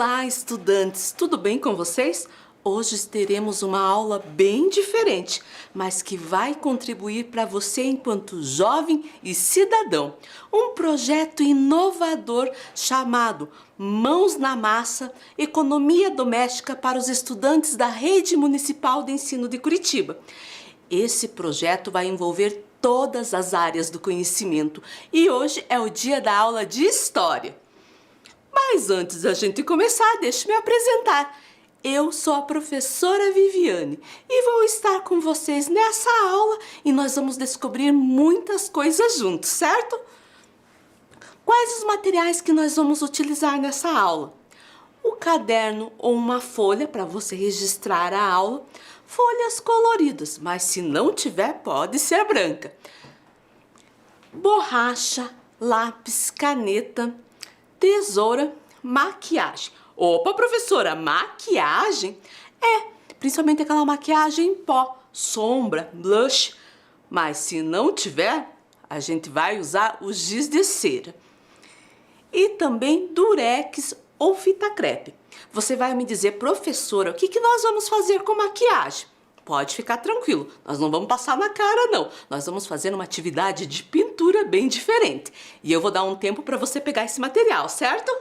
Olá, estudantes! Tudo bem com vocês? Hoje teremos uma aula bem diferente, mas que vai contribuir para você enquanto jovem e cidadão. Um projeto inovador chamado Mãos na Massa, Economia Doméstica para os estudantes da Rede Municipal de Ensino de Curitiba. Esse projeto vai envolver todas as áreas do conhecimento e hoje é o dia da aula de História. Mas antes da gente começar, deixe-me apresentar. Eu sou a professora Viviane e vou estar com vocês nessa aula e nós vamos descobrir muitas coisas juntos, certo? Quais os materiais que nós vamos utilizar nessa aula? O caderno ou uma folha para você registrar a aula, folhas coloridas, mas se não tiver, pode ser branca. Borracha, lápis, caneta, tesoura, maquiagem. Opa, professora, maquiagem? Principalmente aquela maquiagem em pó, sombra, blush. Mas se não tiver, a gente vai usar o giz de cera. E também durex ou fita crepe. Você vai me dizer, professora, o que nós vamos fazer com maquiagem? Pode ficar tranquilo, nós não vamos passar na cara não. Nós vamos fazer uma atividade de pintura bem diferente. E eu vou dar um tempo para você pegar esse material, certo?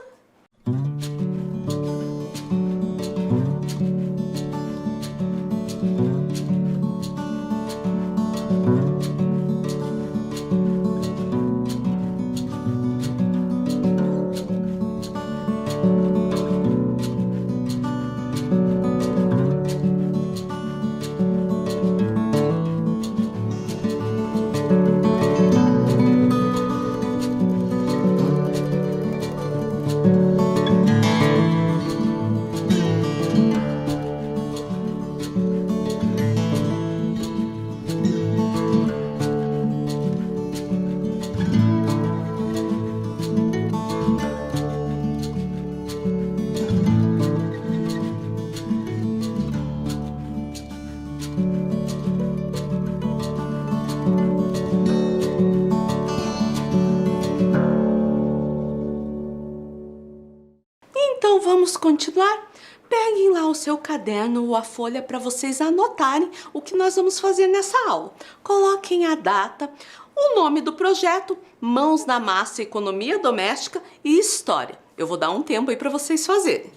Então vamos continuar? Peguem lá o seu caderno ou a folha para vocês anotarem o que nós vamos fazer nessa aula. Coloquem a data, o nome do projeto, Mãos na Massa, Economia Doméstica e História. Eu vou dar um tempo aí para vocês fazerem.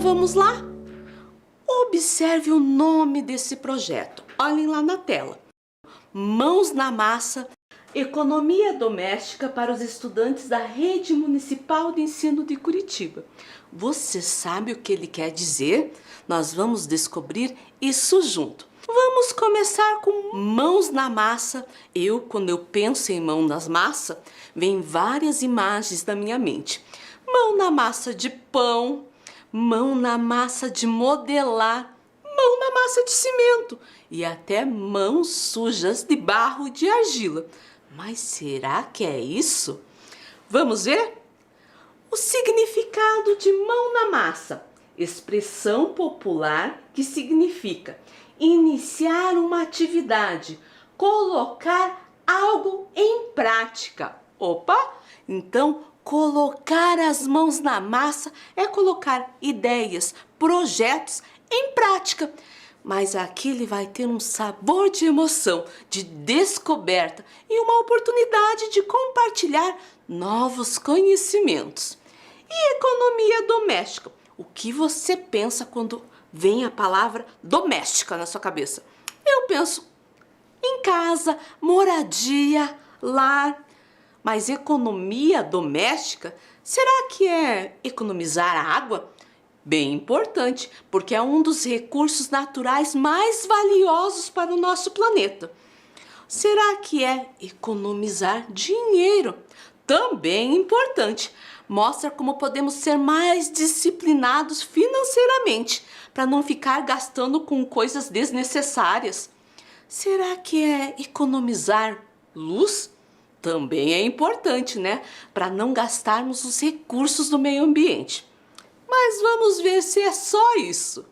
Vamos lá? Observe o nome desse projeto. Olhem lá na tela. Mãos na Massa, Economia Doméstica para os estudantes da Rede Municipal de Ensino de Curitiba. Você sabe o que ele quer dizer? Nós vamos descobrir isso junto. Vamos começar com mãos na massa. Quando eu penso em mão nas massa, vem várias imagens na minha mente. Mão na massa de pão, mão na massa de modelar, mão na massa de cimento e até mãos sujas de barro e de argila. Mas será que é isso? Vamos ver? O significado de mão na massa. Expressão popular que significa iniciar uma atividade, colocar algo em prática. Opa! Então, colocar as mãos na massa é colocar ideias, projetos em prática. Mas aqui ele vai ter um sabor de emoção, de descoberta e uma oportunidade de compartilhar novos conhecimentos. E economia doméstica? O que você pensa quando vem a palavra doméstica na sua cabeça? Eu penso em casa, moradia, lar. Mas economia doméstica, será que é economizar água? Bem importante, porque é um dos recursos naturais mais valiosos para o nosso planeta. Será que é economizar dinheiro? Também importante. Mostra como podemos ser mais disciplinados financeiramente, para não ficar gastando com coisas desnecessárias. Será que é economizar luz? Também é importante, né? Para não gastarmos os recursos do meio ambiente. Mas vamos ver se é só isso.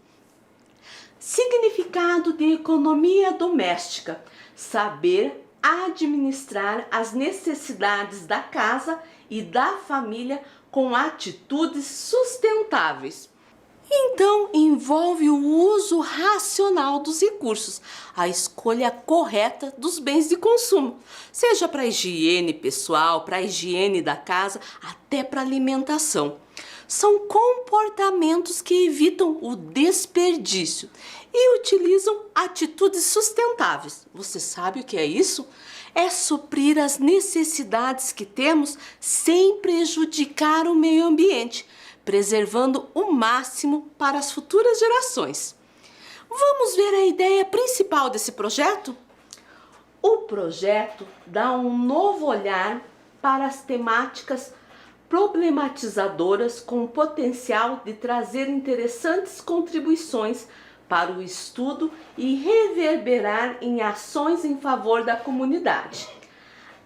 Significado de economia doméstica: saber administrar as necessidades da casa e da família com atitudes sustentáveis. Então, envolve o uso racional dos recursos, a escolha correta dos bens de consumo, seja para a higiene pessoal, para a higiene da casa, até para a alimentação. São comportamentos que evitam o desperdício e utilizam atitudes sustentáveis. Você sabe o que é isso? É suprir as necessidades que temos sem prejudicar o meio ambiente, preservando o máximo para as futuras gerações. Vamos ver a ideia principal desse projeto? O projeto dá um novo olhar para as temáticas problematizadoras com o potencial de trazer interessantes contribuições para o estudo e reverberar em ações em favor da comunidade.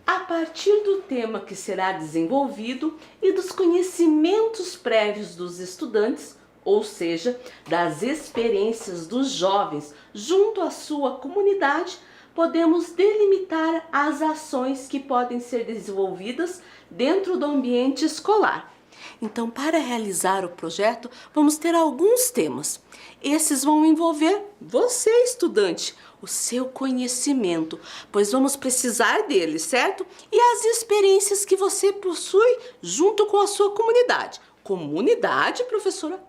A partir do tema que será desenvolvido e dos conhecimentos prévios dos estudantes, ou seja, das experiências dos jovens junto à sua comunidade, podemos delimitar as ações que podem ser desenvolvidas dentro do ambiente escolar. Então, para realizar o projeto, vamos ter alguns temas. Esses vão envolver você, estudante, o seu conhecimento, pois vamos precisar dele, certo? E as experiências que você possui junto com a sua comunidade. Comunidade, professora?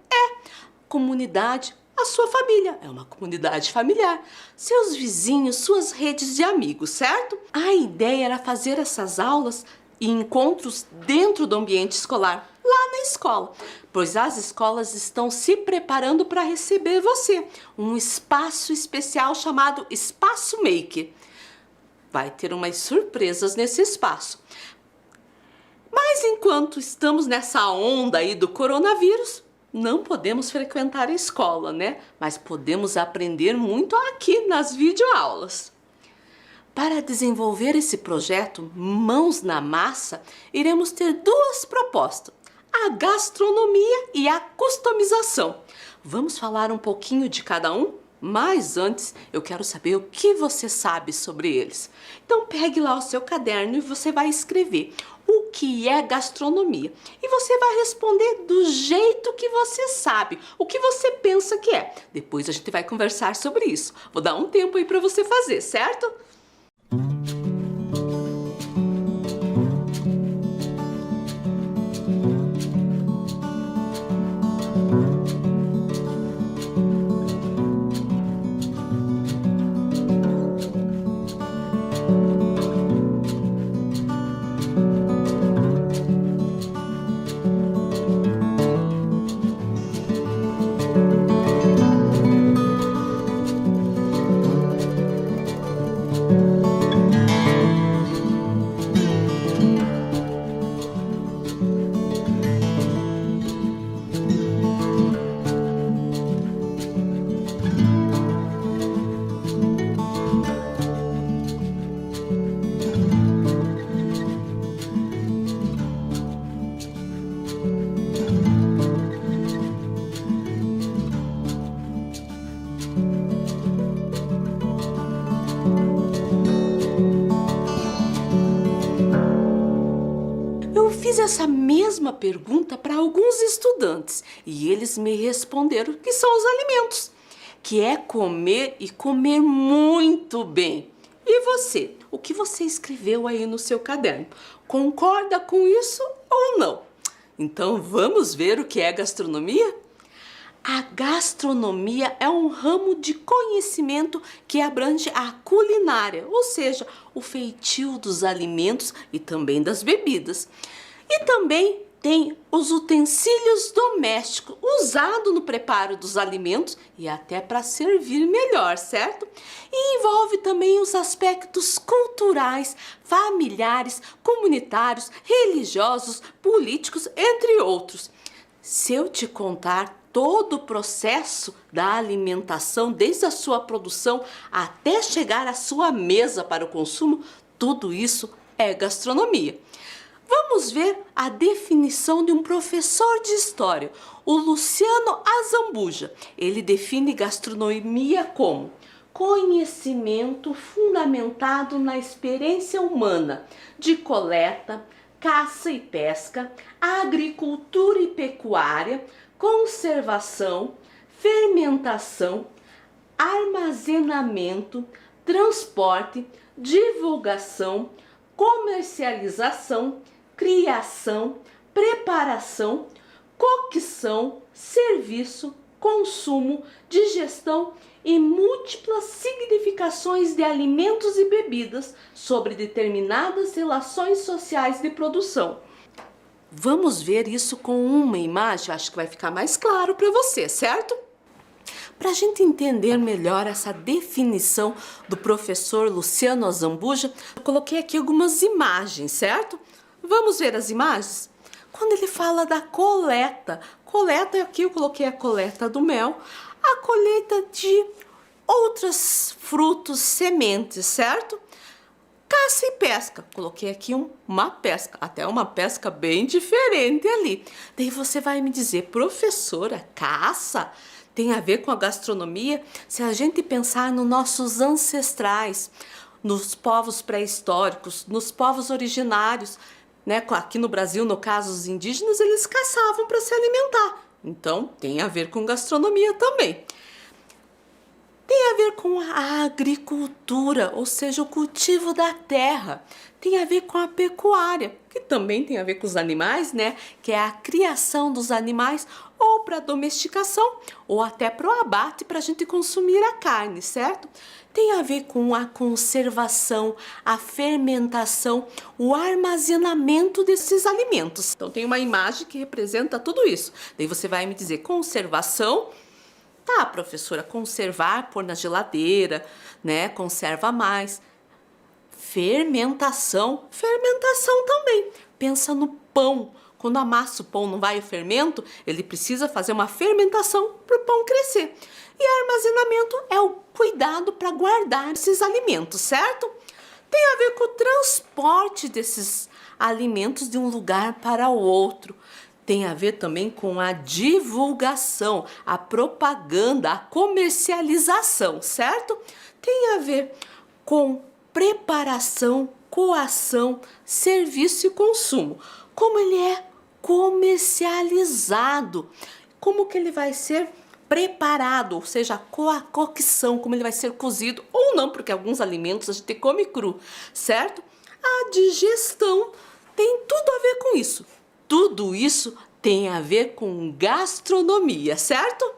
Comunidade, a sua família, é uma comunidade familiar, seus vizinhos, suas redes de amigos, certo? A ideia era fazer essas aulas e encontros dentro do ambiente escolar, lá na escola, pois as escolas estão se preparando para receber você, um espaço especial chamado Espaço Maker. Vai ter umas surpresas nesse espaço. Mas enquanto estamos nessa onda aí do coronavírus, não podemos frequentar a escola, né? Mas podemos aprender muito aqui nas videoaulas. Para desenvolver esse projeto Mãos na Massa, iremos ter duas propostas: a gastronomia e a customização. Vamos falar um pouquinho de cada um? Mas antes, eu quero saber o que você sabe sobre eles. Então pegue lá o seu caderno e você vai escrever o que é gastronomia. E você vai responder do jeito que você sabe, o que você pensa que é. Depois a gente vai conversar sobre isso. Vou dar um tempo aí para você fazer, certo? Fiz essa mesma pergunta para alguns estudantes e eles me responderam que são os alimentos, que é comer e comer muito bem. E você? O que você escreveu aí no seu caderno? Concorda com isso ou não? Então vamos ver o que é gastronomia? A gastronomia é um ramo de conhecimento que abrange a culinária, ou seja, o feitio dos alimentos e também das bebidas. E também tem os utensílios domésticos usados no preparo dos alimentos e até para servir melhor, certo? E envolve também os aspectos culturais, familiares, comunitários, religiosos, políticos, entre outros. Se eu te contar todo o processo da alimentação, desde a sua produção até chegar à sua mesa para o consumo, tudo isso é gastronomia. Vamos ver a definição de um professor de história, o Luciano Azambuja. Ele define gastronomia como conhecimento fundamentado na experiência humana de coleta, caça e pesca, agricultura e pecuária, conservação, fermentação, armazenamento, transporte, divulgação, comercialização, criação, preparação, cocção, serviço, consumo, digestão e múltiplas significações de alimentos e bebidas sobre determinadas relações sociais de produção. Vamos ver isso com uma imagem, acho que vai ficar mais claro para você, certo? Para a gente entender melhor essa definição do professor Luciano Azambuja, eu coloquei aqui algumas imagens, certo? Vamos ver as imagens? Quando ele fala da coleta, aqui eu coloquei a coleta do mel, a colheita de outros frutos, sementes, certo? Caça e pesca, coloquei aqui uma pesca, até uma pesca bem diferente ali. Daí você vai me dizer, professora, caça tem a ver com a gastronomia? Se a gente pensar nos nossos ancestrais, nos povos pré-históricos, nos povos originários, né? Aqui no Brasil, no caso, os indígenas, eles caçavam para se alimentar. Então, tem a ver com gastronomia também. Tem a ver com a agricultura, ou seja, o cultivo da terra. Tem a ver com a pecuária, que também tem a ver com os animais, né? Que é a criação dos animais ou para domesticação, ou até para o abate, para a gente consumir a carne, certo? Tem a ver com a conservação, a fermentação, o armazenamento desses alimentos. Então tem uma imagem que representa tudo isso. Daí você vai me dizer conservação. Tá, professora, conservar, pôr na geladeira, né? Conserva mais. Fermentação também. Pensa no pão. Quando amassa o pão, não vai o fermento, ele precisa fazer uma fermentação para o pão crescer. E armazenamento é o cuidado para guardar esses alimentos, certo? Tem a ver com o transporte desses alimentos de um lugar para o outro. Tem a ver também com a divulgação, a propaganda, a comercialização, certo? Tem a ver com preparação, coação, serviço e consumo. Como ele é comercializado, como que ele vai ser preparado, ou seja, a cocção, como ele vai ser cozido ou não, porque alguns alimentos a gente come cru, certo? A digestão tem tudo a ver com isso. Tudo isso tem a ver com gastronomia, certo?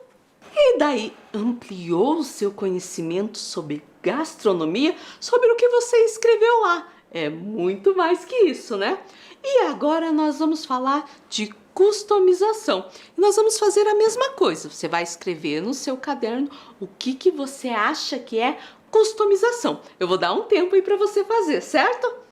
E daí ampliou o seu conhecimento sobre gastronomia, sobre o que você escreveu lá. É muito mais que isso, né? E agora nós vamos falar de customização. Nós vamos fazer a mesma coisa. Você vai escrever no seu caderno o que você acha que é customização. Eu vou dar um tempo aí para você fazer, certo?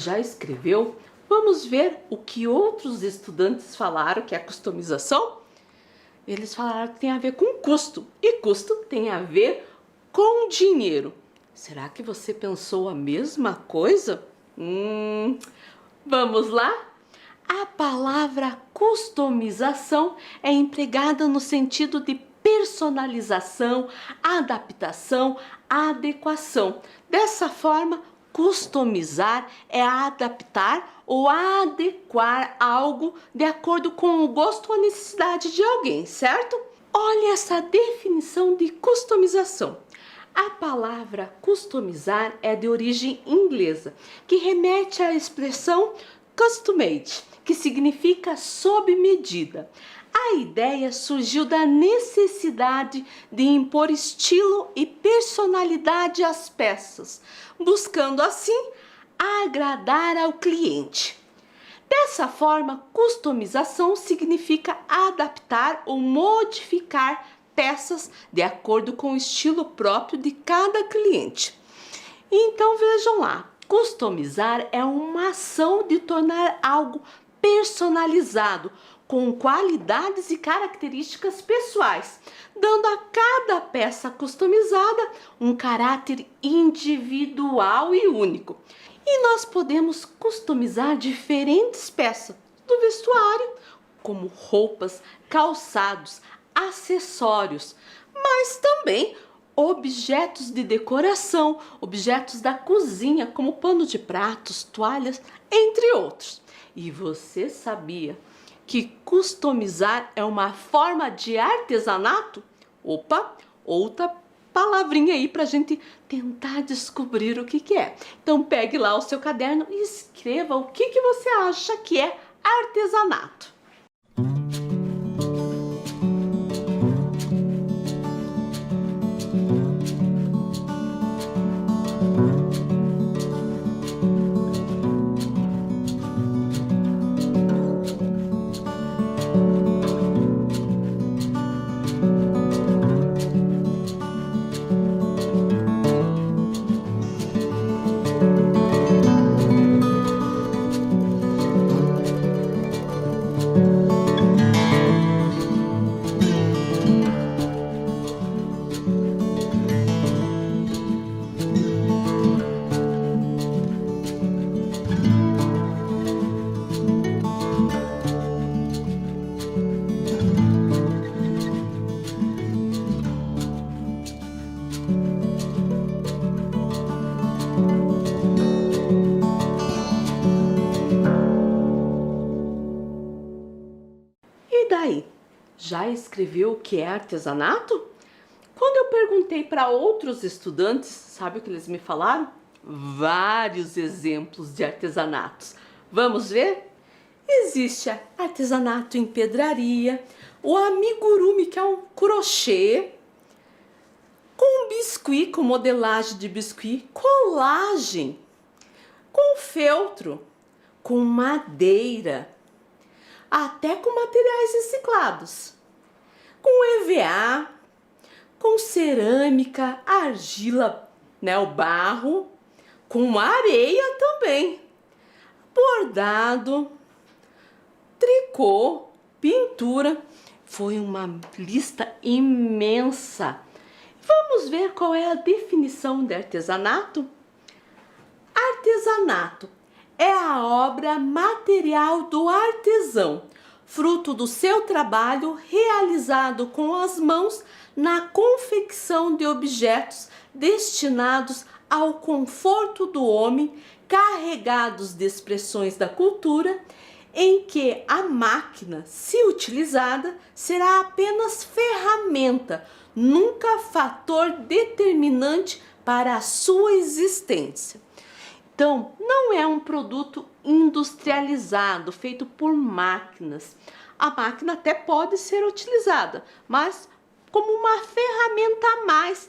já escreveu? Vamos ver o que outros estudantes falaram que é customização? Eles falaram que tem a ver com custo, e custo tem a ver com dinheiro. Será que você pensou a mesma coisa? Vamos lá? A palavra customização é empregada no sentido de personalização, adaptação, adequação. Dessa forma, customizar é adaptar ou adequar algo de acordo com o gosto ou a necessidade de alguém, certo? Olha essa definição de customização. A palavra customizar é de origem inglesa, que remete à expressão custom made, que significa sob medida. A ideia surgiu da necessidade de impor estilo e personalidade às peças, buscando assim agradar ao cliente. Dessa forma, customização significa adaptar ou modificar peças de acordo com o estilo próprio de cada cliente. Então vejam lá, customizar é uma ação de tornar algo personalizado, com qualidades e características pessoais, dando a cada peça customizada um caráter individual e único. E nós podemos customizar diferentes peças do vestuário, como roupas, calçados, acessórios, mas também objetos de decoração, objetos da cozinha, como pano de pratos, toalhas, entre outros. E você sabia que customizar é uma forma de artesanato? Opa, outra palavrinha aí para a gente tentar descobrir o que é. Então pegue lá o seu caderno e escreva o que você acha que é artesanato. E daí? Já escreveu o que é artesanato? Quando eu perguntei para outros estudantes, sabe o que eles me falaram? Vários exemplos de artesanatos. Vamos ver? Existe artesanato em pedraria, o amigurumi, que é um crochê, com biscuit, com modelagem de biscuit, colagem, com feltro, com madeira, até com materiais reciclados, com EVA, com cerâmica, argila, né, o barro, com areia também, bordado, tricô, pintura. Foi uma lista imensa. Vamos ver qual é a definição de artesanato? Artesanato é a obra material do artesão, fruto do seu trabalho realizado com as mãos na confecção de objetos destinados ao conforto do homem, carregados de expressões da cultura, em que a máquina, se utilizada, será apenas ferramenta, nunca fator determinante para a sua existência. Então, não é um produto industrializado, feito por máquinas. A máquina até pode ser utilizada, mas como uma ferramenta a mais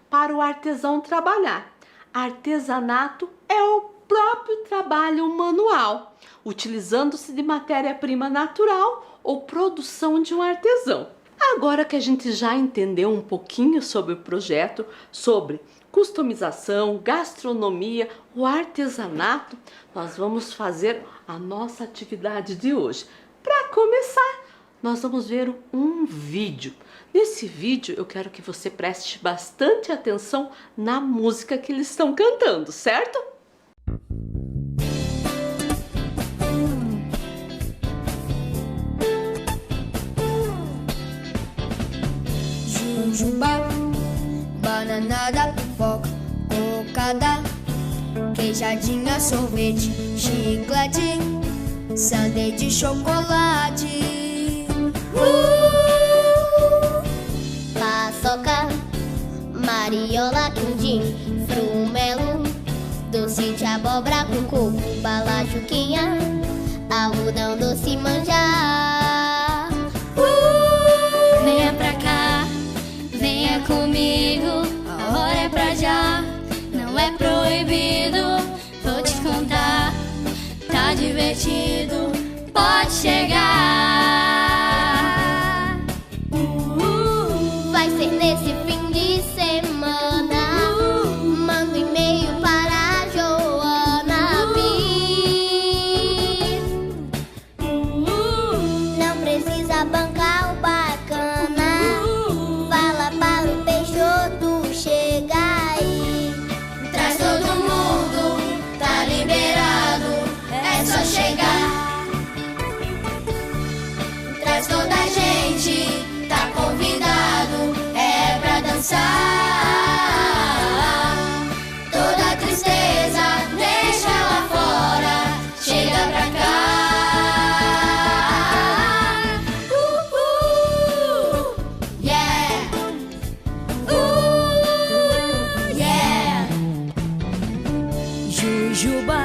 para o artesão trabalhar. Artesanato é o próprio trabalho manual, utilizando-se de matéria-prima natural ou produção de um artesão. Agora que a gente já entendeu um pouquinho sobre o projeto, sobre customização, gastronomia, o artesanato, nós vamos fazer a nossa atividade de hoje. Para começar, nós vamos ver um vídeo. Nesse vídeo eu quero que você preste bastante atenção na música que eles estão cantando, certo? Jujuba, bananada, pipoca, cocada, queijadinha, sorvete, chiclete, sundae de chocolate, paçoca, mariola, quindim, frumelo, doce de abóbora com coco, bala, juquinha, algodão, doce, manjar. Venha pra cá, venha comigo, a hora é pra já, não é proibido, vou te contar, tá divertido, pode chegar. Vai ser nesse fim de semana, manda um e-mail para a Joana vir. Não precisa bancar o bacana, fala para o Peixoto chegar aí. Traz todo mundo, tá liberado, é só chegar. Traz toda a gente, tá convidado, é pra dançar. Toda tristeza, deixa lá fora, chega pra cá. Yeah! Yeah! Jujuba,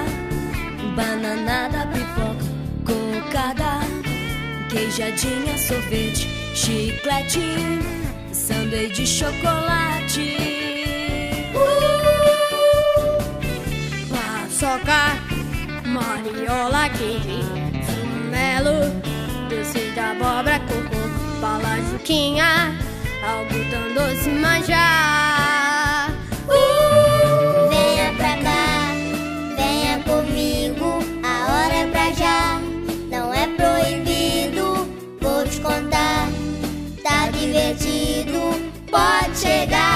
bananada, pipoca, cocada, queijadinha, sorvete, chiclete, sundae de chocolate, paçoca, mariola, quibe, frumelo, doce de abóbora, coco, bala, juquinha, algodão, doce, manjar. Venha pra cá, venha comigo, a hora é pra já, não é proibido, vou te contar, tá divertido, pode chegar.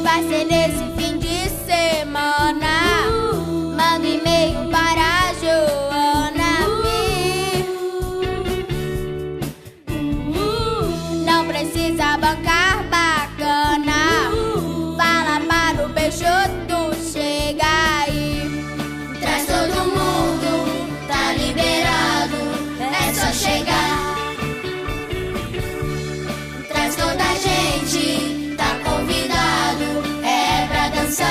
Vai ser nesse fim de semana, manda um e-mail para a Joana vir. Não precisa bancar bacana, fala para o Peixoto chegar aí. Traz todo mundo, tá liberado, é só chegar. Traz toda a gente, tá convidado, é pra dançar.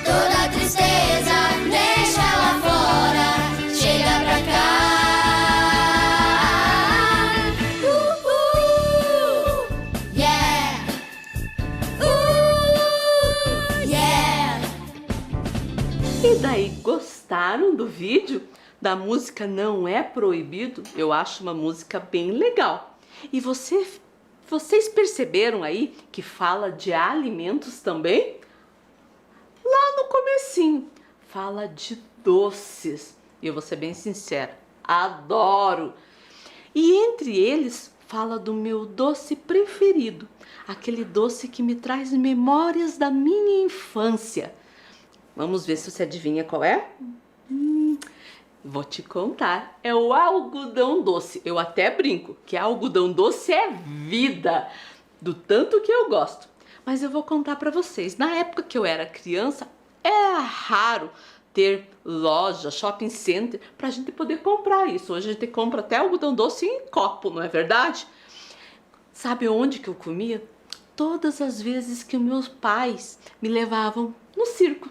Toda tristeza, deixa lá fora, chega pra cá. Yeah! Yeah! E daí, gostaram do vídeo? Da música Não É Proibido? Eu acho uma música bem legal. E vocês perceberam aí que fala de alimentos também? Lá no comecinho, fala de doces. E eu vou ser bem sincera, adoro. E entre eles, fala do meu doce preferido. Aquele doce que me traz memórias da minha infância. Vamos ver se você adivinha qual é? Vou te contar, é o algodão doce. Eu até brinco que algodão doce é vida, do tanto que eu gosto. Mas eu vou contar pra vocês, na época que eu era criança, era raro ter loja, shopping center, pra gente poder comprar isso. Hoje a gente compra até algodão doce em copo, não é verdade? Sabe onde que eu comia? Todas as vezes que meus pais me levavam no circo.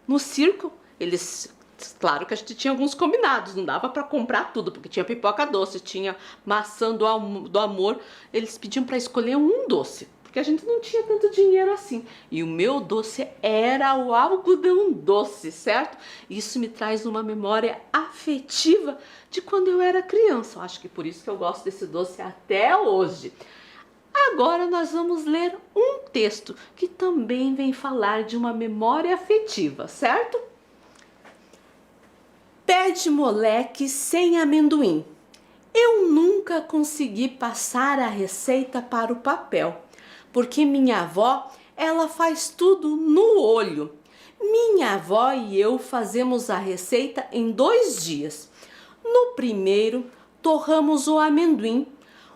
No circo, eles... Claro que a gente tinha alguns combinados, não dava para comprar tudo, porque tinha pipoca doce, tinha maçã do amor. Eles pediam para escolher um doce, porque porque a gente não tinha tanto dinheiro assim. E o meu doce era o algodão doce, certo? Isso me traz uma memória afetiva de quando eu era criança. Eu acho que por isso que eu gosto desse doce até hoje. Agora nós vamos ler um texto que também vem falar de uma memória afetiva, certo? Pé de moleque sem amendoim. Eu nunca consegui passar a receita para o papel, porque minha avó, ela faz tudo no olho. Minha avó e eu fazemos a receita em 2 dias. No primeiro, torramos o amendoim,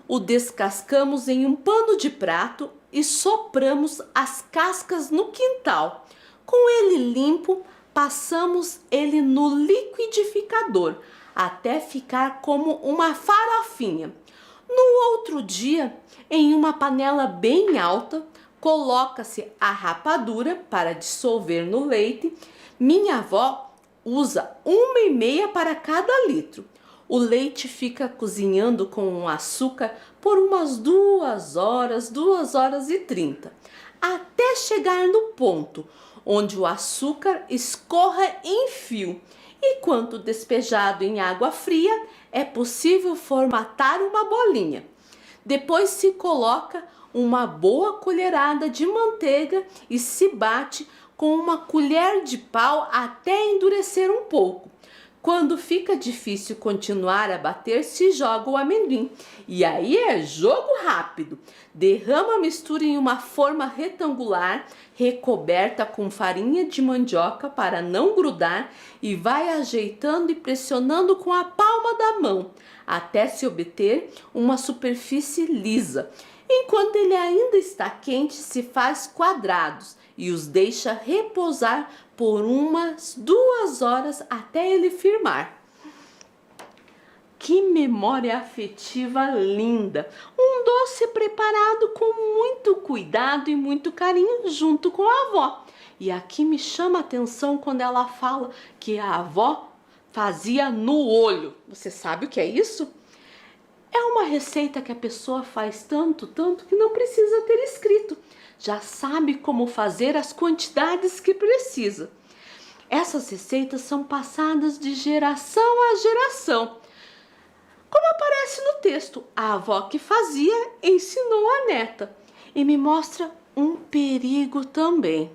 o descascamos em um pano de prato e sopramos as cascas no quintal. Com ele limpo, passamos ele no liquidificador até ficar como uma farofinha. No outro dia, em uma panela bem alta, coloca-se a rapadura para dissolver no leite. Minha avó usa 1,5 para cada litro. O leite fica cozinhando com o açúcar por umas 2 horas, 2 horas e 30, até chegar no ponto onde o açúcar escorra em fio. E quando despejado em água fria, é possível formatar uma bolinha. Depois se coloca uma boa colherada de manteiga e se bate com uma colher de pau até endurecer um pouco. Quando fica difícil continuar a bater, se joga o amendoim. E aí é jogo rápido. Derrama a mistura em uma forma retangular, recoberta com farinha de mandioca para não grudar, e vai ajeitando e pressionando com a palma da mão, até se obter uma superfície lisa. Enquanto ele ainda está quente, se faz quadrados e os deixa repousar por umas 2 horas até ele firmar. Que memória afetiva linda! Um doce preparado com muito cuidado e muito carinho junto com a avó. E aqui me chama a atenção quando ela fala que a avó fazia no olho. Você sabe o que é isso? É uma receita que a pessoa faz tanto que não precisa ter escrito. Já sabe como fazer as quantidades que precisa. Essas receitas são passadas de geração a geração. Como aparece no texto, a avó que fazia ensinou a neta. E me mostra um perigo também.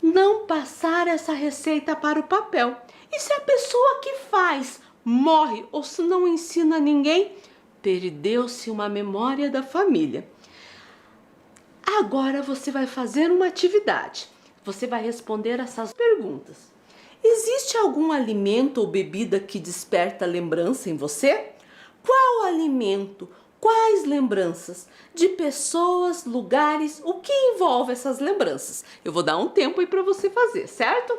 Não passar essa receita para o papel. E se a pessoa que faz morre ou se não ensina ninguém, perdeu-se uma memória da família. Agora você vai fazer uma atividade. Você vai responder essas perguntas. Existe algum alimento ou bebida que desperta lembrança em você? Qual alimento? Quais lembranças? De pessoas, lugares? O que envolve essas lembranças? Eu vou dar um tempo aí para você fazer, certo?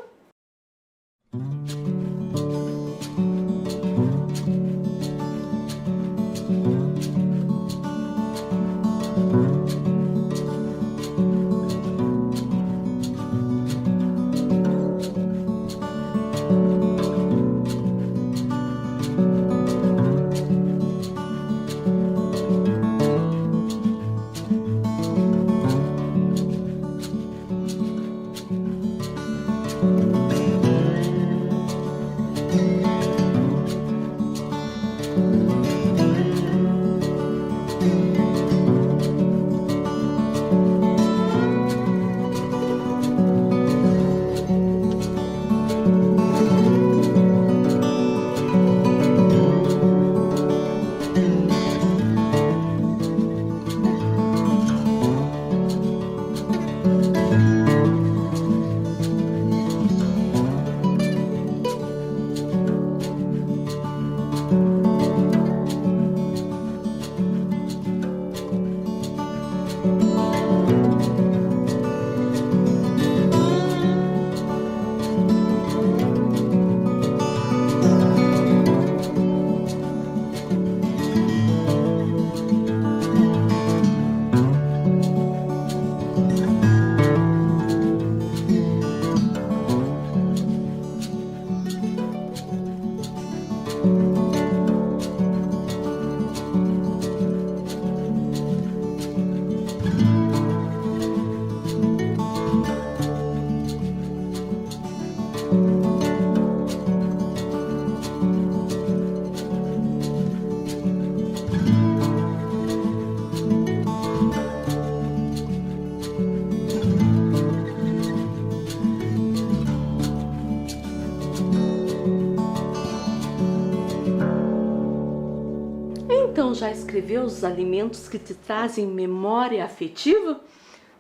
escrever os alimentos que te trazem memória afetiva?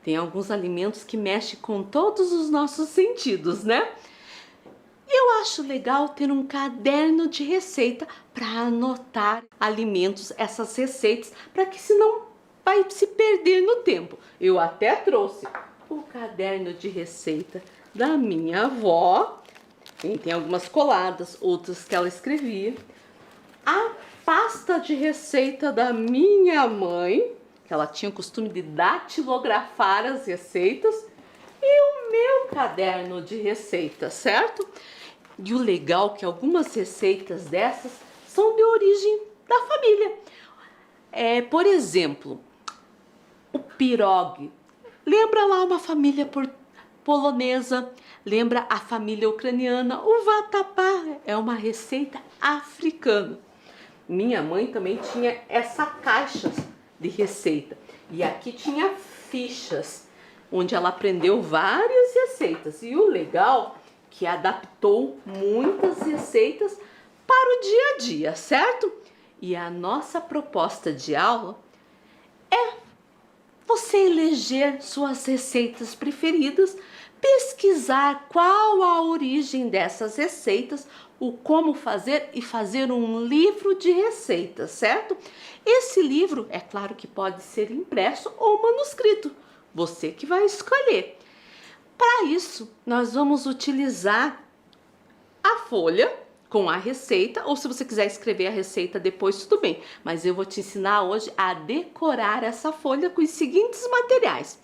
Tem alguns alimentos que mexem com todos os nossos sentidos, né? Eu acho legal ter um caderno de receita para anotar alimentos, essas receitas, para que senão vai se perder no tempo. Eu até trouxe o caderno de receita da minha avó. Tem algumas coladas, outras que ela escrevia. A pasta de receita da minha mãe, que ela tinha o costume de datilografar as receitas, e o meu caderno de receitas, certo? E o legal é que algumas receitas dessas são de origem da família. Por exemplo, o pirogue. Lembra lá uma família polonesa, lembra a família ucraniana. O vatapá é uma receita africana. Minha mãe também tinha essa caixa de receita. E aqui tinha fichas, onde ela aprendeu várias receitas. E o legal que adaptou muitas receitas para o dia a dia, certo? E a nossa proposta de aula é você eleger suas receitas preferidas, pesquisar qual a origem dessas receitas, o como fazer e fazer um livro de receitas, certo? Esse livro, é claro que pode ser impresso ou manuscrito, você que vai escolher. Para isso, nós vamos utilizar a folha com a receita, ou se você quiser escrever a receita depois, tudo bem. Mas eu vou te ensinar hoje a decorar essa folha com os seguintes materiais: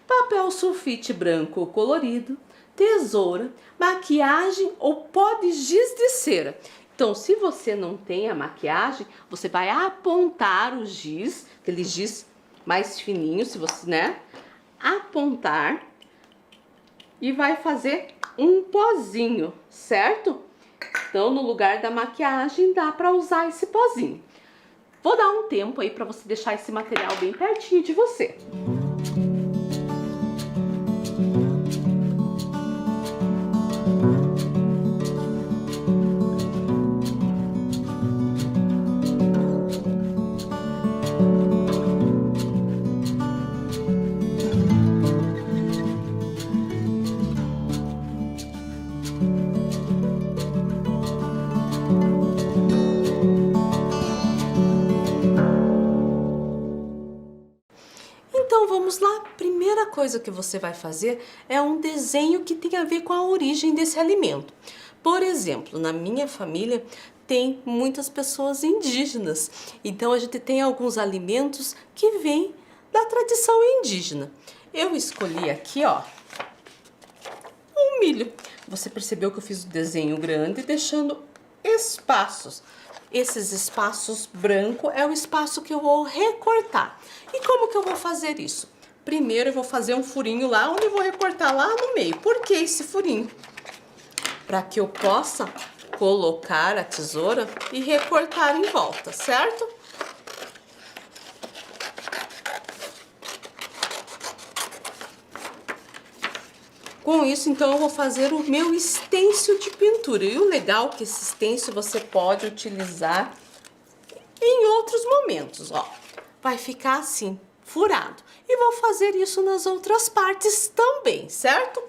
papel sulfite branco ou colorido, tesoura, maquiagem ou pó de giz de cera. Então, se você não tem a maquiagem, você vai apontar o giz, aquele giz mais fininho, se você, né, apontar, e vai fazer um pozinho, certo? Então, no lugar da maquiagem, dá para usar esse pozinho. Vou dar um tempo aí para você deixar esse material bem pertinho de você. Então vamos lá, primeira coisa que você vai fazer é um desenho que tem a ver com a origem desse alimento. Por exemplo, na minha família tem muitas pessoas indígenas, então a gente tem alguns alimentos que vêm da tradição indígena. Eu escolhi aqui, ó, um milho. Você percebeu que eu fiz o desenho grande deixando espaços. Esses espaços branco é o espaço que eu vou recortar. E como que eu vou fazer isso? Primeiro eu vou fazer um furinho lá, onde eu vou recortar lá no meio. Por que esse furinho? Para que eu possa colocar a tesoura e recortar em volta, certo? Com isso, então, eu vou fazer o meu stencil de pintura. E o legal é que esse stencil você pode utilizar em outros momentos, ó. Vai ficar assim, furado. E vou fazer isso nas outras partes também, certo?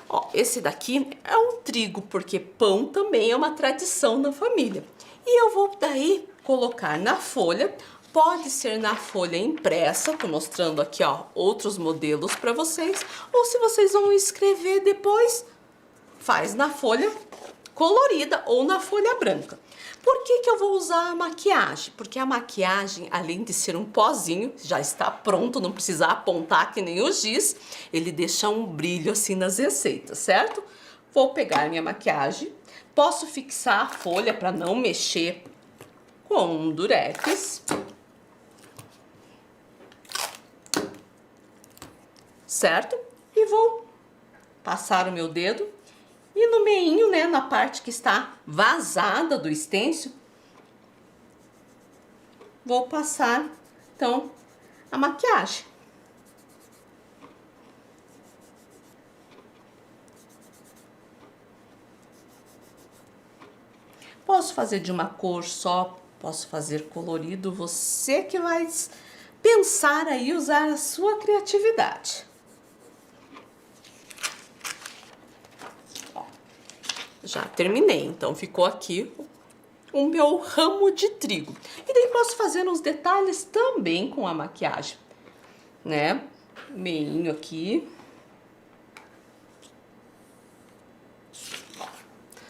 Ó, esse daqui é um trigo, porque pão também é uma tradição na família. E eu vou daí colocar na folha. Pode ser na folha impressa, tô mostrando aqui, ó, outros modelos para vocês. Ou se vocês vão escrever depois, faz na folha colorida ou na folha branca. Por que que eu vou usar a maquiagem? Porque a maquiagem, além de ser um pozinho, já está pronto, não precisa apontar que nem o giz, ele deixa um brilho assim nas receitas, certo? Vou pegar minha maquiagem, posso fixar a folha para não mexer com um durex. Certo? E vou passar o meu dedo e no meinho, né, na parte que está vazada do stencil, vou passar, então, a maquiagem. Posso fazer de uma cor só Posso fazer colorido, você que vai pensar aí, usar a sua criatividade. Ó, já terminei, então ficou aqui o meu ramo de trigo. E daí posso fazer uns detalhes também com a maquiagem, né? Meinho aqui.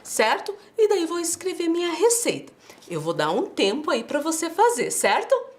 Certo? E daí vou escrever minha receita. Eu vou dar um tempo aí para você fazer, certo?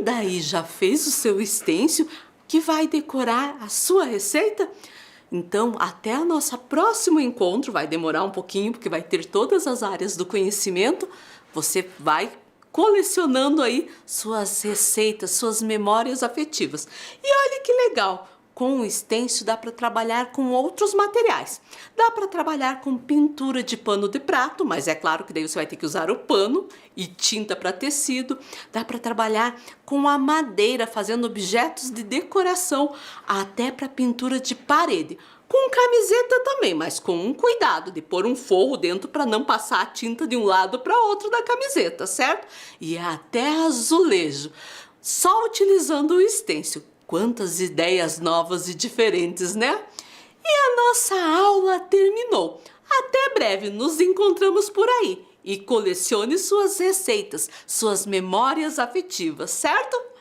E daí já fez o seu stencil que vai decorar a sua receita? Então, até o nosso próximo encontro, vai demorar um pouquinho, porque vai ter todas as áreas do conhecimento. Você vai colecionando aí suas receitas, suas memórias afetivas. E olha que legal! Com o stencil dá para trabalhar com outros materiais. Dá para trabalhar com pintura de pano de prato, mas é claro que daí você vai ter que usar o pano e tinta para tecido. Dá para trabalhar com a madeira, fazendo objetos de decoração, até para pintura de parede. Com camiseta também, mas com um cuidado de pôr um forro dentro para não passar a tinta de um lado para outro da camiseta, certo? E até azulejo, só utilizando o stencil. Quantas ideias novas e diferentes, né? E a nossa aula terminou. Até breve, nos encontramos por aí. E colecione suas receitas, suas memórias afetivas, certo?